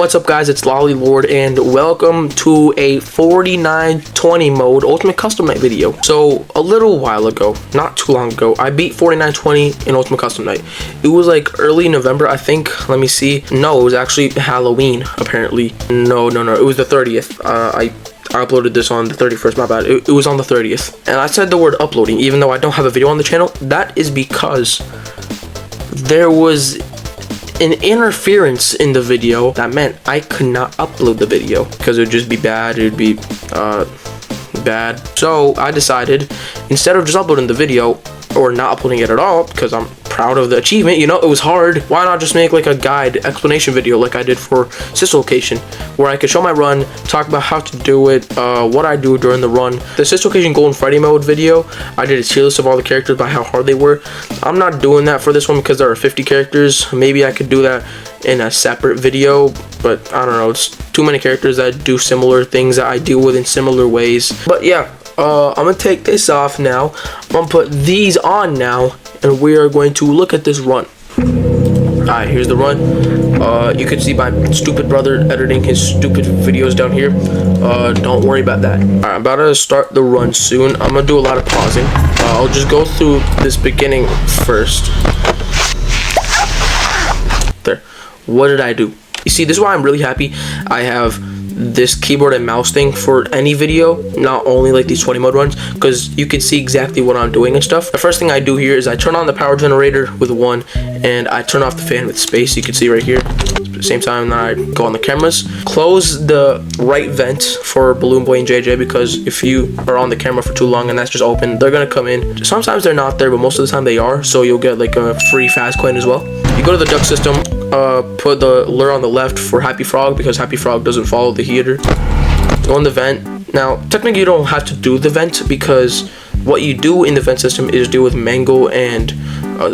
What's up, guys? It's Lolly Lord, and welcome to a 4920 mode Ultimate Custom Night video. So, a little while ago, not too long ago, I beat 4920 in Ultimate Custom Night. It was like early November, I think. Let me see. No, it was actually Halloween, apparently. No. It was the 30th. I uploaded this on the 31st, my bad. It was on the 30th. And I said the word uploading, even though I don't have a video on the channel. That is because there was an interference in the video that meant I could not upload the video because it would just be bad. It would be bad. So I decided, instead of just uploading the video or not uploading it at all, because I'm proud of the achievement, you know, it was hard, why not just make like a guide explanation video like I did for Sister Location, where I could show my run, talk about how to do it, what I do during the run. The Sister Location Golden Friday mode video, I did a tier list of all the characters by how hard they were. I'm not doing that for this one because there are 50 characters. Maybe I could do that in a separate video, but I don't know, it's too many characters that do similar things that I deal with in similar ways. But yeah, I'm gonna take this off now. I'm gonna put these on now, and we are going to look at this run. Alright, here's the run. You can see my stupid brother editing his stupid videos down here. Don't worry about that. Alright, I'm about to start the run soon. I'm gonna do a lot of pausing. I'll just go through this beginning first. There. What did I do? You see, this is why I'm really happy I have this keyboard and mouse thing for any video, not only like these 20 mode runs, because you can see exactly what I'm doing and stuff. The first thing I do here is I turn on the power generator with 1, and I turn off the fan with space. You can see right here. At the same time that I go on the cameras, close the right vent for Balloon Boy and JJ, because if you are on the camera for too long and that's just open, they're gonna come in. Sometimes they're not there, but most of the time they are, so you'll get like a free fast coin as well. You go to the duck system, put the lure on the left for Happy Frog, because Happy Frog doesn't follow the heater. Go in the vent. Now, technically you don't have to do the vent, because what you do in the vent system is deal with Mango and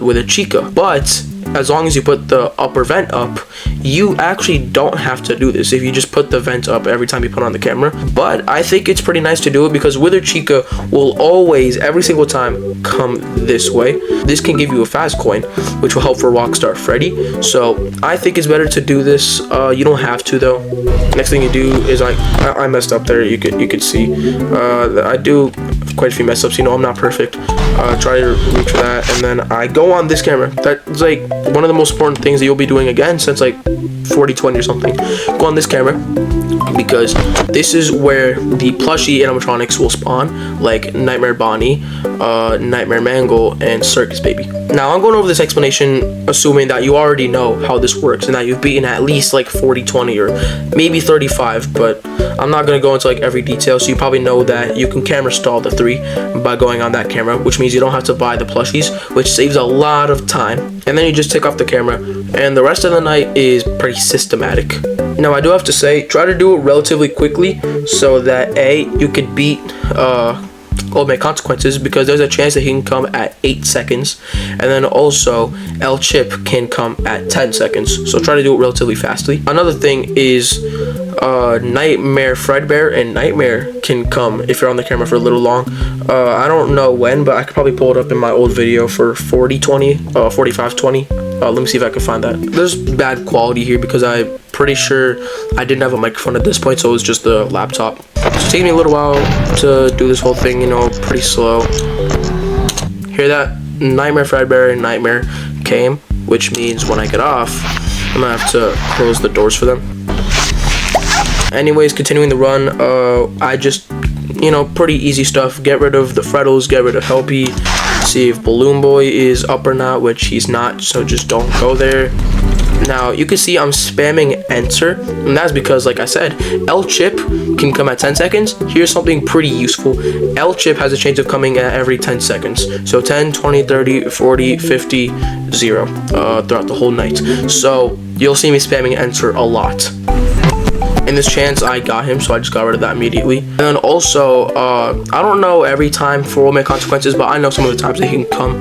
with a Chica. But as long as you put the upper vent up, you actually don't have to do this if you just put the vent up every time you put on the camera. But I think it's pretty nice to do it, because Wither Chica will always, every single time, come this way. This can give you a fast coin, which will help for Rockstar Freddy. So I think it's better to do this. You don't have to though. Next thing you do is I messed up there. You could see I do quite a few mess ups. You know, I'm not perfect. Try to reach for that, and then I go on this camera. That's like one of the most important things that you'll be doing again since like 4020 or something. Go on this camera, because this is where the plushie animatronics will spawn, like Nightmare Bonnie, Nightmare Mangle, and Circus Baby. Now I'm going over this explanation assuming that you already know how this works and that you've beaten at least like 4020 or maybe 35, but I'm not going to go into like every detail. So you probably know that you can camera stall the 3 by going on that camera, which means you don't have to buy the plushies, which saves a lot of time. And then you just take off the camera, and the rest of the night is pretty systematic. Now I do have to say, try to do it relatively quickly so that you could beat Ultimate Consequences, because there's a chance that he can come at 8 seconds, and then also El Chip can come at 10 seconds. So try to do it relatively fastly. Another thing is Nightmare Fredbear and Nightmare can come if you're on the camera for a little long. I don't know when, but I could probably pull it up in my old video for 4520. Let me see if I can find that. There's bad quality here because I'm pretty sure I didn't have a microphone at this point, so it was just the laptop. It's taking me a little while to do this whole thing, you know, pretty slow. Hear that? Nightmare Fredbear and Nightmare came, which means when I get off, I'm gonna have to close the doors for them. Anyways, continuing the run, I just, you know, pretty easy stuff. Get rid of the Freddles, get rid of Helpy, see if Balloon Boy is up or not, which he's not, so just don't go there. Now you can see I'm spamming enter, and that's because, like I said, El Chip can come at 10 seconds. Here's something pretty useful. El Chip has a chance of coming at every 10 seconds, so 10, 20, 30, 40, 50, 0 throughout the whole night. So you'll see me spamming enter a lot. In this chance, I got him, so I just got rid of that immediately. And then also, I don't know every time for Ultimate Consequences, but I know some of the times they can come.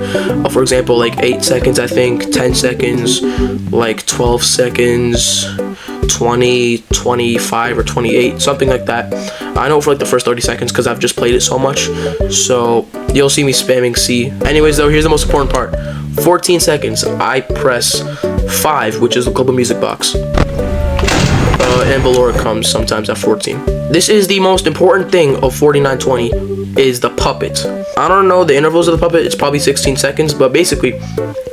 For example, like 8 seconds, I think, 10 seconds, like 12 seconds, 20, 25, or 28, something like that. I know for like the first 30 seconds because I've just played it so much. So you'll see me spamming C. Anyways, though, here's the most important part. 14 seconds, I press 5, which is the global music box. and Ballora comes sometimes at 14. This is the most important thing of 4920 is the puppet. I don't know the intervals of the puppet, it's probably 16 seconds, but basically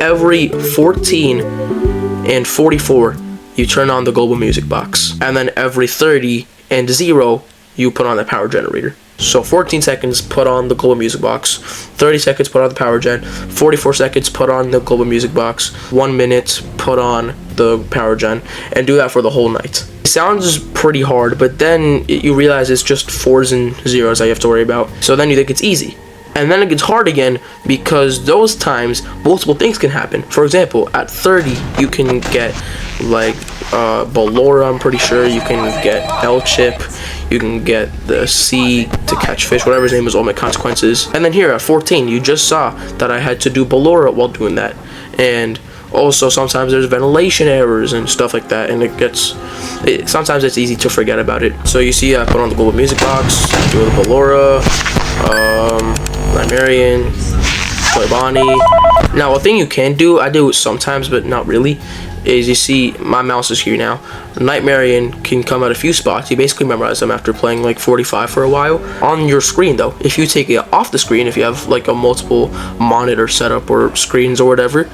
every 14 and 44 you turn on the global music box, and then every 30 and 0 you put on the power generator. So 14 seconds, put on the global music box. 30 seconds, put on the power gen. 44 seconds, put on the global music box. 1 minute, put on the power gen. And do that for the whole night. It sounds pretty hard, but then you realize it's just 4s and 0s that you have to worry about. So then you think it's easy. And then it gets hard again because those times multiple things can happen. For example, at 30 you can get like Ballora, I'm pretty sure. You can get L-chip. You can get the C to catch fish, whatever his name is, Ultimate Consequences. And then here at 14, you just saw that I had to do Ballora while doing that. And also sometimes there's ventilation errors and stuff like that, and sometimes it's easy to forget about it. So you see I put on the global music box, do the Ballora, Nightmarian, play Bonnie. Now a thing you can do, I do it sometimes but not really, is you see my mouse is here now. Nightmarian can come at a few spots. You basically memorize them after playing like 45 for a while. On your screen though, if you take it off the screen, if you have like a multiple monitor setup or screens or whatever,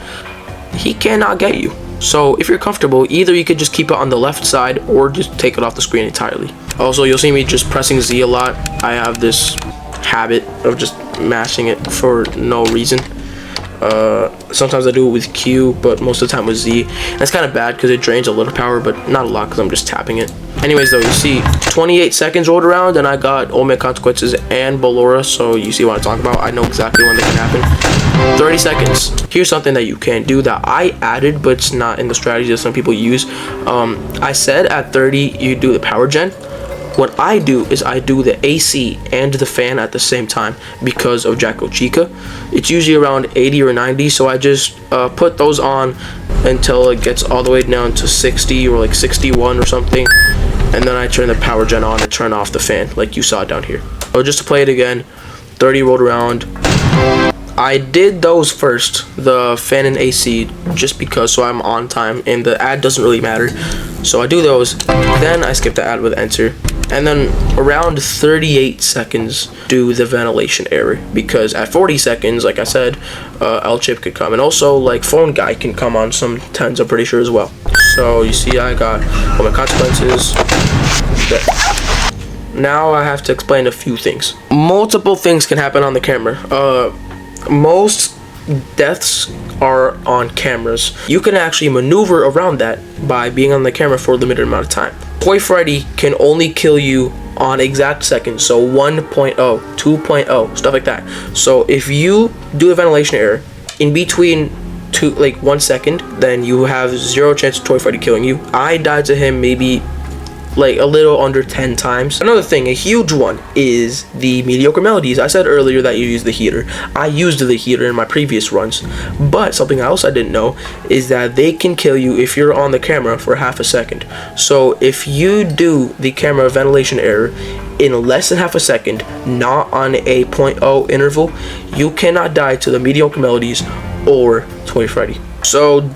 he cannot get you. So if you're comfortable, either you could just keep it on the left side or just take it off the screen entirely. Also, you'll see me just pressing Z a lot. I have this habit of just mashing it for no reason. Sometimes I do it with Q, but most of the time with Z. That's kind of bad because it drains a little power, but not a lot because I'm just tapping it. Anyways though, you see 28 seconds rolled around and I got Ultimate Consequences and Ballora, so you see what I'm talking about. I know exactly when they can happen. 30 seconds. Here's something that you can do that I added, but it's not in the strategy that some people use. I said at 30 you do the power gen. What I do is I do the AC and the fan at the same time because of Jacko Chica. It's usually around 80 or 90, so I just put those on until it gets all the way down to 60 or like 61 or something, and then I turn the power gen on and turn off the fan like you saw down here. So just to play it again, 30 rolled around. I did those first, the fan and AC, just because, so I'm on time and the ad doesn't really matter. So I do those, then I skip the ad with enter, and then around 38 seconds do the ventilation error, because at 40 seconds, like I said, L-chip could come, and also like phone guy can come on some 10s, I'm pretty sure as well. So you see I got all my consequences there. Now I have to explain a few things. Multiple things can happen on the camera. Most deaths are on cameras. You can actually maneuver around that by being on the camera for a limited amount of time. Toy Freddy can only kill you on exact seconds, so 1.0, 2.0, stuff like that. So if you do a ventilation error in between 1 second, then you have 0 chance of Toy Freddy killing you. I died to him maybe like a little under 10 times. Another thing, a huge one, is the mediocre melodies. I said earlier that you use the heater. I used the heater in my previous runs, but something else I didn't know is that they can kill you if you're on the camera for half a second. So if you do the camera ventilation error in less than half a second, not on a 0.0 interval, you cannot die to the mediocre melodies or Toy Freddy. So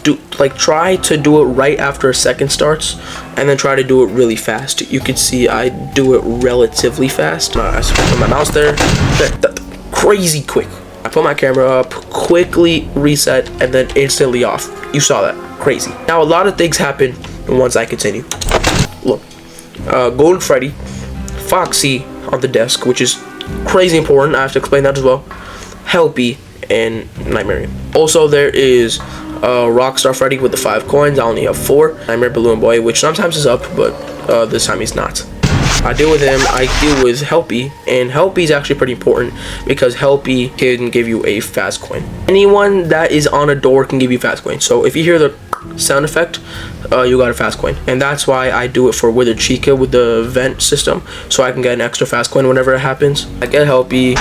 try to do it right after a second starts, and then try to do it really fast. You can see I do it relatively fast. I put my mouse there, crazy quick. I put my camera up, quickly reset, and then instantly off. You saw that, crazy. Now a lot of things happen once I continue. Look, Golden Freddy, Foxy on the desk, which is crazy important. I have to explain that as well. Helpy and Nightmarian. Also there is Rockstar Freddy with the 5 coins. I only have 4. Nightmare Balloon Boy, which sometimes is up, but this time he's not. I deal with him. I deal with Helpy, and Helpy is actually pretty important because Helpy can give you a fast coin. Anyone that is on a door can give you fast coin. So if you hear the sound effect, you got a fast coin, and that's why I do it for Withered Chica with the vent system, so I can get an extra fast coin whenever it happens. I get Helpy.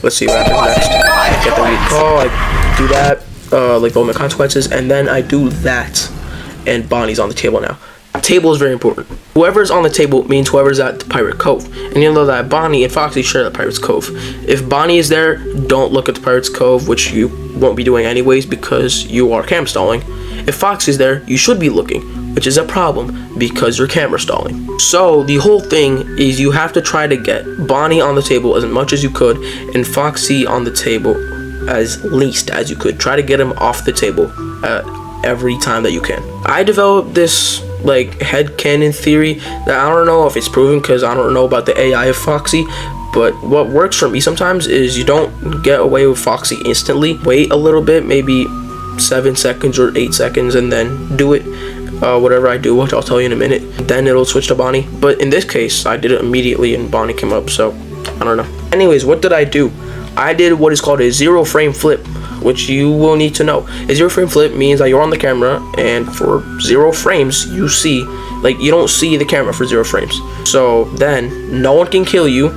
Let's see what happens next. I get the lead call. I do that, like all my consequences, and then I do that, and Bonnie's on the table now. Table is very important. Whoever's on the table means whoever's at the Pirate Cove, and you know that Bonnie and Foxy share the Pirate's Cove. If Bonnie is there, don't look at the Pirate's Cove, which you won't be doing anyways because you are cam stalling. If Foxy's there, you should be looking. which is a problem because your camera's stalling. So the whole thing is you have to try to get Bonnie on the table as much as you could and Foxy on the table as least as you could. Try to get him off the table every time that you can. I developed this like headcanon theory that I don't know if it's proven because I don't know about the AI of Foxy, but what works for me sometimes is you don't get away with Foxy instantly. Wait a little bit, maybe 7 seconds or 8 seconds, and then do it. Whatever I do, which I'll tell you in a minute. Then it'll switch to Bonnie. But in this case, I did it immediately and Bonnie came up, so I don't know. Anyways, what did I do? I did what is called a 0 frame flip, which you will need to know. A 0 frame flip means that you're on the camera and for 0 frames you see, like you don't see the camera for 0 frames. So then no one can kill you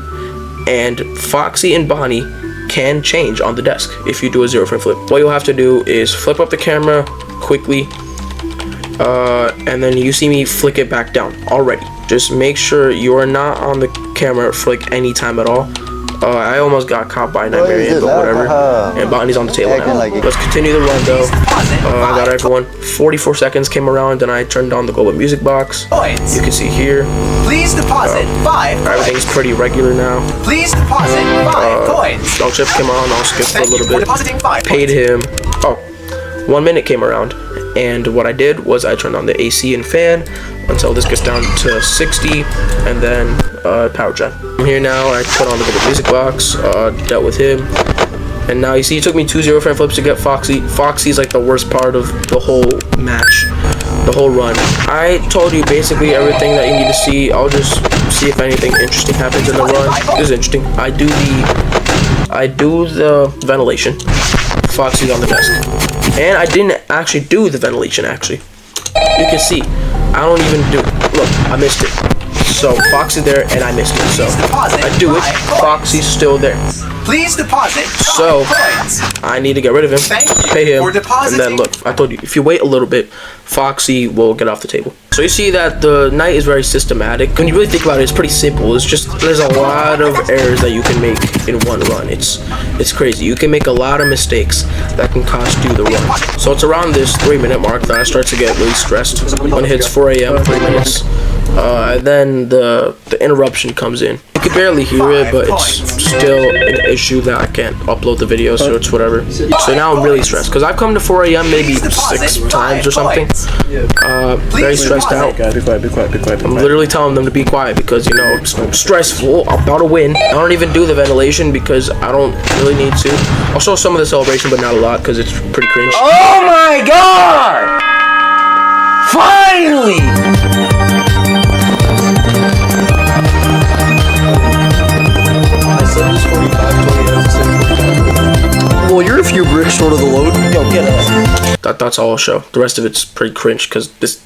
and Foxy and Bonnie can change on the desk if you do a 0 frame flip. What you'll have to do is flip up the camera quickly and then you see me flick it back down already. Just make sure you are not on the camera for like any time at all. I almost got caught by Nightmare, but whatever. And Bonnie's on the table now. Let's continue the run though. I got everyone. 44 seconds came around and I turned on the global music box. You can see here. Please deposit 5 everything's pretty regular now. Please deposit 5 coins. Dog Chip came on, I'll skip for a little bit. Paid him. 1 minute came around. And what I did was I turned on the AC and fan until this gets down to 60 and then power gen. I'm here now, I put on the music box, dealt with him. And now you see it took me 2 0 frame flips to get Foxy. Foxy's like the worst part of the whole match, the whole run. I told you basically everything that you need to see. I'll just see if anything interesting happens in the run. This is interesting. I do the ventilation. Foxy's on the desk. And I didn't actually do the ventilation actually. You can see, I don't even do it. Look, I missed it. So Foxy's there and I missed it. So I do it, Foxy's still there. Please deposit. So I need to get rid of him, pay him, and then look, I told you, if you wait a little bit, Foxy will get off the table. So you see that the night is very systematic. When you really think about it, it's pretty simple. It's just, there's a lot of errors that you can make in one run. It's crazy. You can make a lot of mistakes that can cost you the run. So it's around this 3-minute mark that I start to get really stressed. When it hits 4 a.m., 3 minutes. And then the interruption comes in. You can barely hear it, but it's still an issue that I can't upload the video, so it's whatever. So now I'm really stressed because I've come to 4 a.m. maybe 6 times or something. Very stressed out. Be quiet. I'm literally telling them to be quiet because, you know, it's stressful. I'm about to win. I don't even do the ventilation because I don't really need to. I'll show some of the celebration, but not a lot because it's pretty cringe. Oh my god! Finally! Well, you're a few bricks short of the load. Yo, get it. That's all I'll show. The rest of it's pretty cringe because this.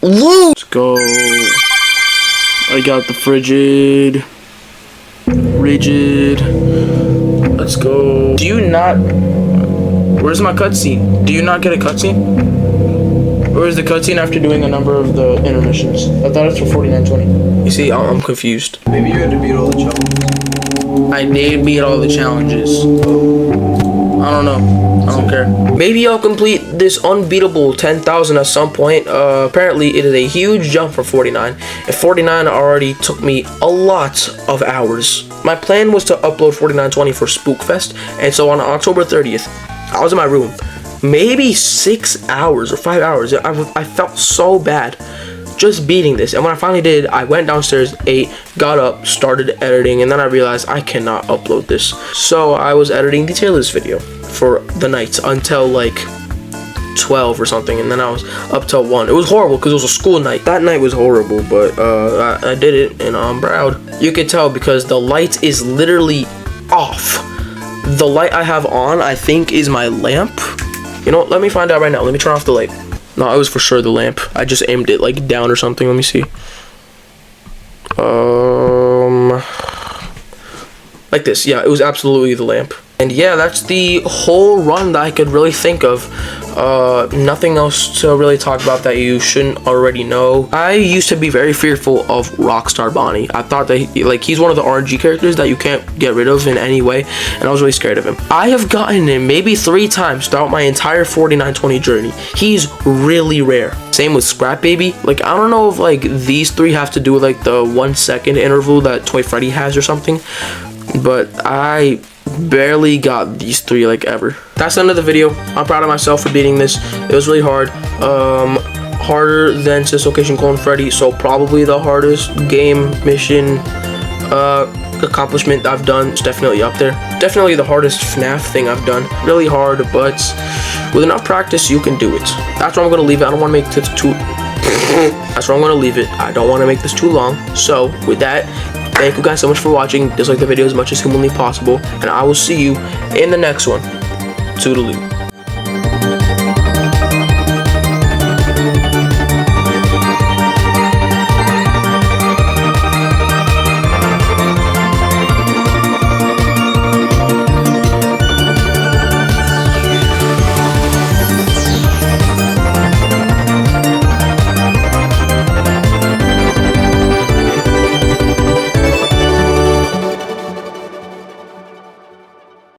Let's go. I got the frigid. Rigid. Let's go. Do you not. Where's my cutscene? Do you not get a cutscene? Where's the cutscene after doing a number of the intermissions? I thought it's for 49:20. You see, I'm confused. Maybe you had to beat all the challenges. I did beat all the challenges. I don't know. I don't care. Maybe I'll complete this unbeatable 10,000 at some point. Apparently, it is a huge jump from 49. And 49 already took me a lot of hours. My plan was to upload 49:20 for Spookfest. And so on October 30th, I was in my room. Maybe 6 hours or 5 hours. I felt so bad just beating this. And when I finally did, I went downstairs, ate, got up, started editing, and then I realized I cannot upload this. So I was editing the Taylor's video for the night until like 12 or something, and then I was up till 1. It was horrible because it was a school night. That night was horrible, but I did it and I'm proud. You can tell because the light is literally off. The light I have on, I think, is my lamp. You know, let me find out right now. Let me turn off the light. No, it was for sure the lamp. I just aimed it like down or something. Let me see. Like this. Yeah, it was absolutely the lamp. And yeah, that's the whole run that I could really think of. Nothing else to really talk about that you shouldn't already know. I used to be very fearful of Rockstar Bonnie. I thought that he's one of the RNG characters that you can't get rid of in any way, and I was really scared of him. I have gotten him maybe 3 times throughout my entire 4920 journey. He's really rare. Same with Scrap Baby. Like, I don't know if like these 3 have to do with like the 1 second interval that Toy Freddy has or something, but I barely got these 3 like ever. That's the end of the video. I'm proud of myself for beating this. It was really hard. Harder than Dislocation Clone Freddy, so probably the hardest game mission accomplishment I've done. It's definitely up there. Definitely the hardest FNAF thing I've done. Really hard, but with enough practice you can do it. That's where I'm gonna leave it. I don't want to make this too that's where I'm gonna leave it. I don't want to make this too long. So with that, thank you guys so much for watching. Dislike the video as much as humanly possible, and I will see you in the next one. Toodaloo.